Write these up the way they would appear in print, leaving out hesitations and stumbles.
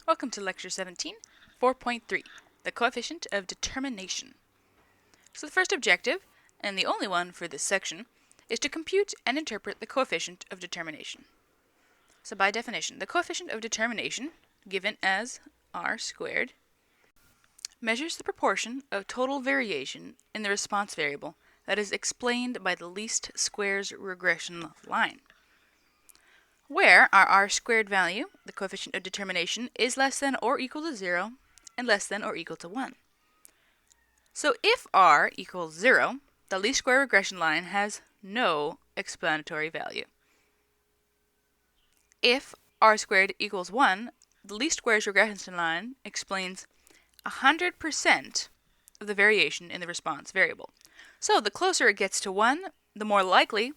Welcome to Lecture 17, 4.3, the coefficient of determination. So the first objective, and the only one for this section, is to compute and interpret the coefficient of determination. So by definition, the coefficient of determination, given as r squared, measures the proportion of total variation in the response variable that is explained by the least squares regression line, where our r squared value, the coefficient of determination, is less than or equal to 0 and less than or equal to 1. So if r equals 0, the least square regression line has no explanatory value. If r squared equals 1, the least squares regression line explains 100% of the variation in the response variable. So the closer it gets to 1, the more likely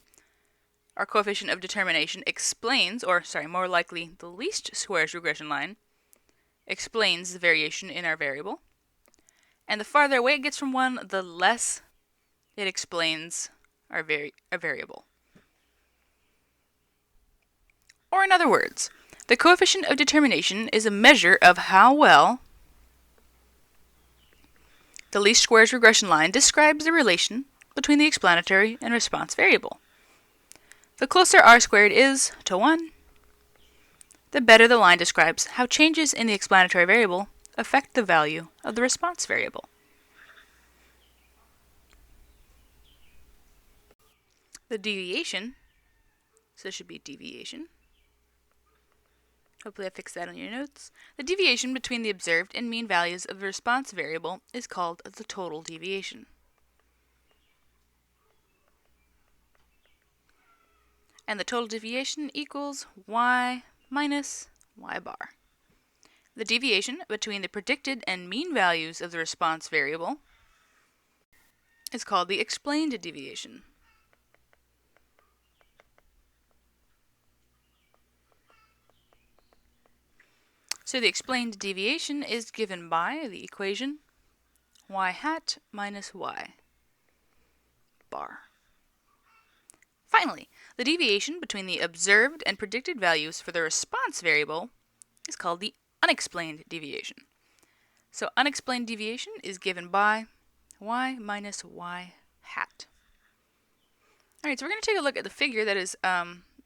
our coefficient of determination explains, more likely the least squares regression line explains the variation in our variable. And the farther away it gets from 1, the less it explains our variable. Or in other words, the coefficient of determination is a measure of how well the least squares regression line describes the relation between the explanatory and response variable. The closer r squared is to 1, the better the line describes how changes in the explanatory variable affect the value of the response variable. The deviation, so this should be deviation. Hopefully I fixed that on your notes. The deviation between the observed and mean values of the response variable is called the total deviation. And the total deviation equals y minus y bar. The deviation between the predicted and mean values of the response variable is called the explained deviation. So the explained deviation is given by the equation y hat minus y bar. Finally, the deviation between the observed and predicted values for the response variable is called the unexplained deviation. So unexplained deviation is given by y minus y hat. Alright, so we're going to take a look at the figure that is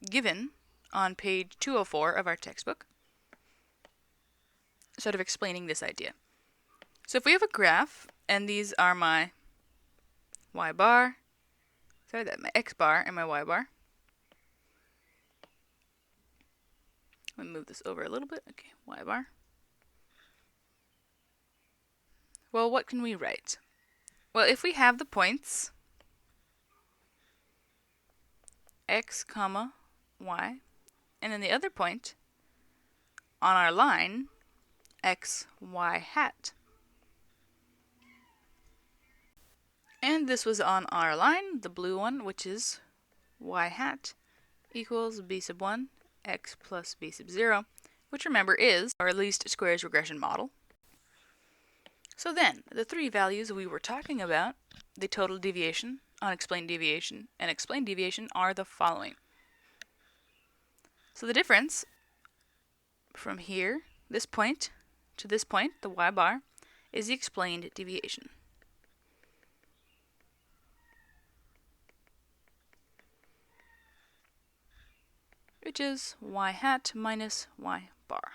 given on page 204 of our textbook, sort of explaining this idea. So if we have a graph, and these are my y bar, my x bar and my y bar. Let me move this over a little bit. Okay, y bar. Well, what can we write? Well, if we have the points x, comma, y, and then the other point on our line, x, y hat. And this was on our line, the blue one, which is y hat equals b sub 1 x plus b sub 0, which remember is our least squares regression model. So then, the three values we were talking about, the total deviation, unexplained deviation, and explained deviation, are the following. So the difference from here, this point, to this point, the y bar, is the explained deviation. Which is y hat minus y bar.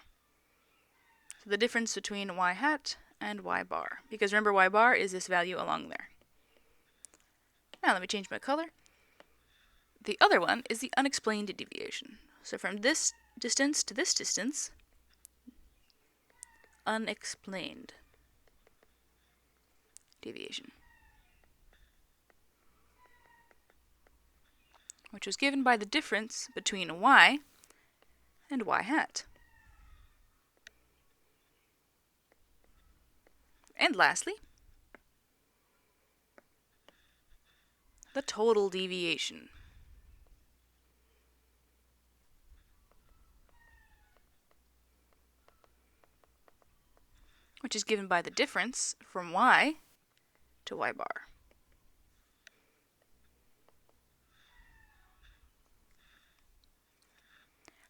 So the difference between y hat and y bar, because remember y bar is this value along there. Now let me change my color. The other one is the unexplained deviation. So from this distance to this distance, unexplained deviation, which was given by the difference between y and y hat. And lastly, the total deviation, which is given by the difference from y to y bar.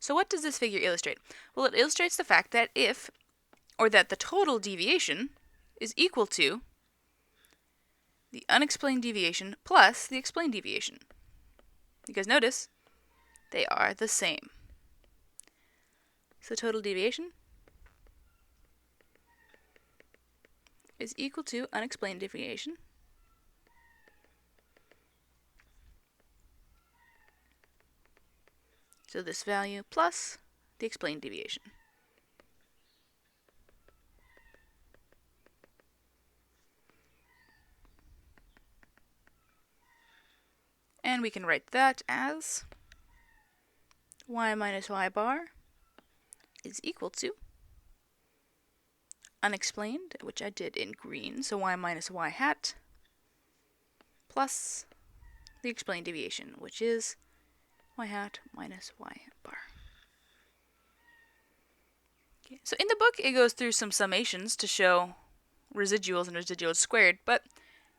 So what does this figure illustrate? Well, it illustrates the fact that if or that the total deviation is equal to the unexplained deviation plus the explained deviation. Because notice, they are the same. So total deviation is equal to unexplained deviation so this value plus the explained deviation. And we can write that as y minus y bar is equal to unexplained, which I did in green, so y minus y hat, plus the explained deviation, which is y hat minus y bar. Okay. So in the book, it goes through some summations to show residuals and residuals squared, but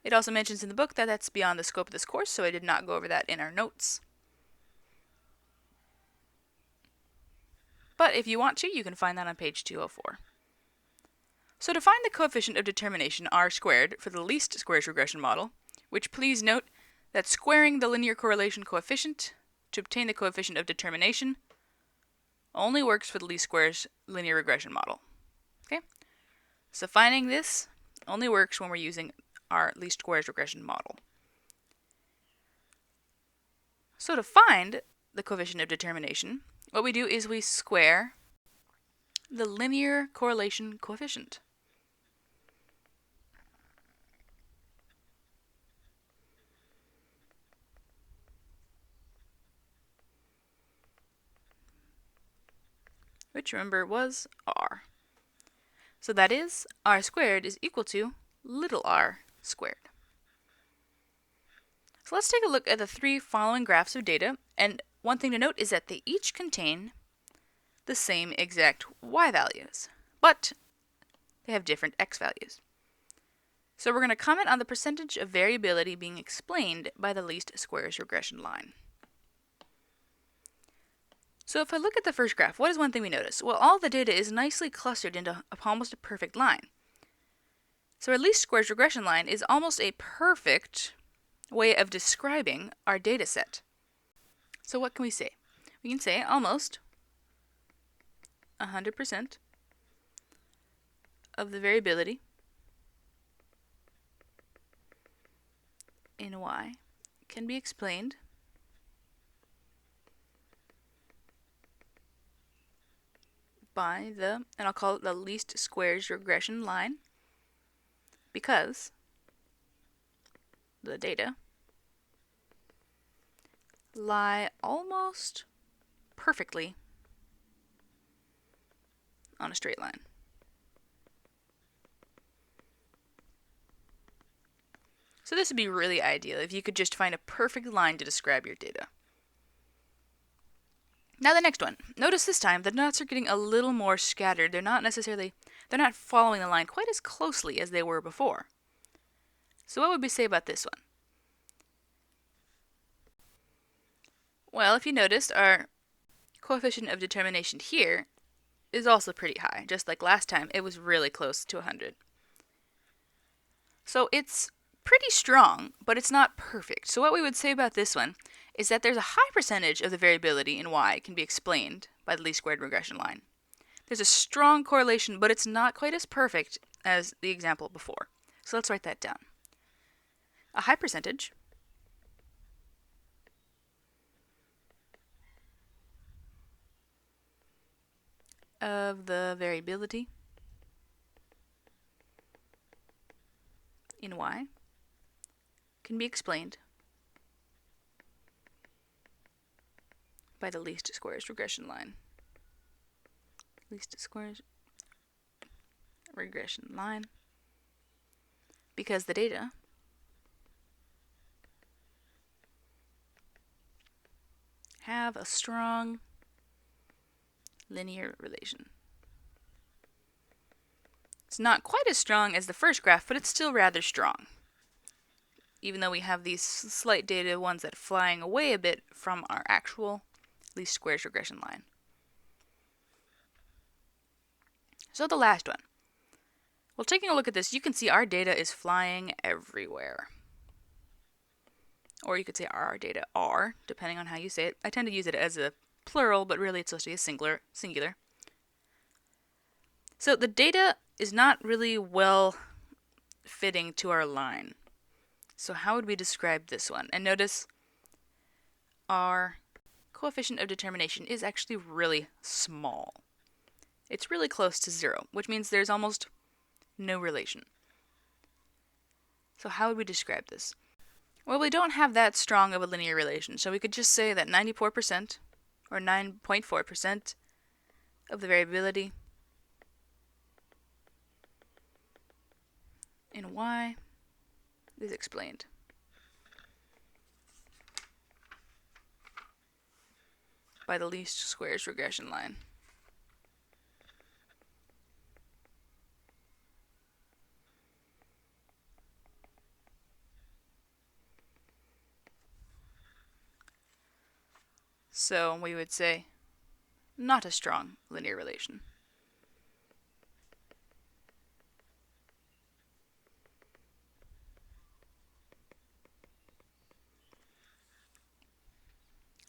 it also mentions in the book that that's beyond the scope of this course, so I did not go over that in our notes. But if you want to, you can find that on page 204. So to find the coefficient of determination r squared for the least squares regression model, which please note that squaring the linear correlation coefficient to obtain the coefficient of determination only works for the least squares linear regression model. Okay? So finding this only works when we're using our least squares regression model. So to find the coefficient of determination, what we do is we square the linear correlation coefficient. Which remember was r. So that is r squared is equal to little r squared. So let's take a look at the three following graphs of data, and one thing to note is that they each contain the same exact y values, but they have different x values. So we're going to comment on the percentage of variability being explained by the least squares regression line. So if I look at the first graph, what is one thing we notice? Well, all the data is nicely clustered into almost a perfect line. So our least squares regression line is almost a perfect way of describing our data set. So what can we say? We can say almost 100% of the variability in y can be explained by the, and I'll call it the least squares regression line, because the data lie almost perfectly on a straight line. So this would be really ideal if you could just find a perfect line to describe your data. Now the next one. Notice this time the dots are getting a little more scattered. They're not following the line quite as closely as they were before. So what would we say about this one? Well, if you noticed, our coefficient of determination here is also pretty high. Just like last time, it was really close to 100. So it's pretty strong, but it's not perfect. So what we would say about this one is that there's a high percentage of the variability in y can be explained by the least squared regression line. There's a strong correlation, but it's not quite as perfect as the example before. So let's write that down. A high percentage of the variability in y can be explained by the least squares regression line. Least squares regression line, because the data have a strong linear relation. It's not quite as strong as the first graph, but it's still rather strong, even though we have these slight data ones that are flying away a bit from our actual least squares regression line. So the last one. Well, taking a look at this, you can see our data is flying everywhere. Or you could say our data are, depending on how you say it. I tend to use it as a plural, but really it's supposed to be a singular. So the data is not really well fitting to our line. So how would we describe this one? And notice our coefficient of determination is actually really small. It's really close to 0, which means there's almost no relation. So how would we describe this? Well, we don't have that strong of a linear relation, so we could just say that 94% or 9.4% of the variability in y is explained by the least squares regression line. So we would say not a strong linear relation.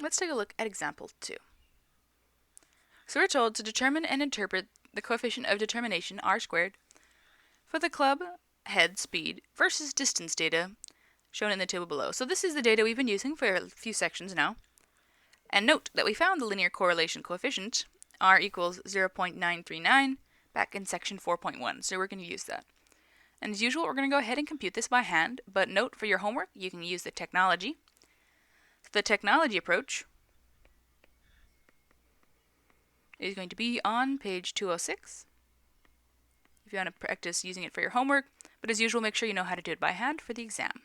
Let's take a look at example 2. So we're told to determine and interpret the coefficient of determination r squared for the club head speed versus distance data shown in the table below. So this is the data we've been using for a few sections now. And note that we found the linear correlation coefficient, r equals 0.939, back in section 4.1, so we're going to use that. And as usual, we're going to go ahead and compute this by hand, but note for your homework, you can use the technology. So the technology approach is going to be on page 206, if you want to practice using it for your homework, but as usual, make sure you know how to do it by hand for the exam.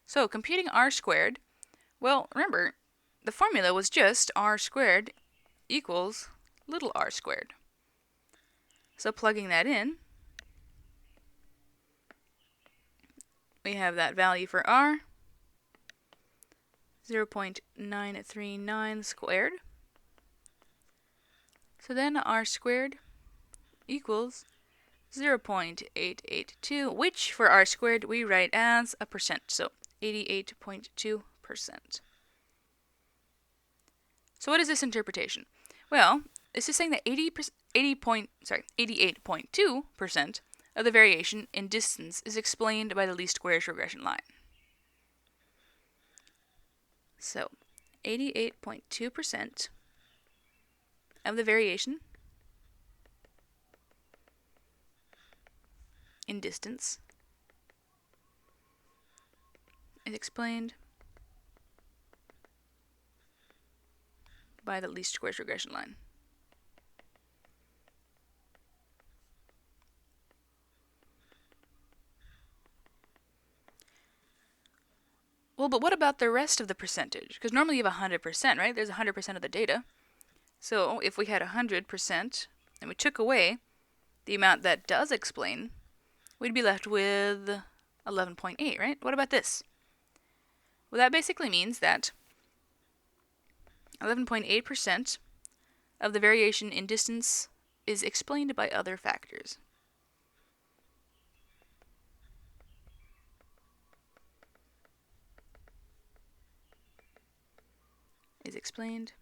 So computing r squared, well, remember, the formula was just r squared equals little r squared. So plugging that in, we have that value for r, 0.939 squared. So then r squared equals 0.882, which for r squared we write as a percent, so 88.2%. So what is this interpretation? Well, this is saying that 88.2% of the variation in distance is explained by the least squares regression line. So 88.2% of the variation in distance is explained by the least squares regression line. Well, but what about the rest of the percentage? Because normally you have 100%, right? There's 100% of the data. So if we had 100% and we took away the amount that does explain, we'd be left with 11.8, right? What about this? Well, that basically means that 11.8% of the variation in distance is explained by other factors. Is explained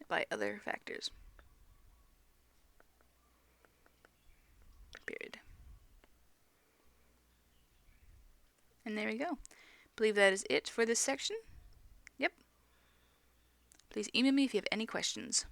by other factors. Period. And there we go. I believe that is it for this section. Yep. Please email me if you have any questions.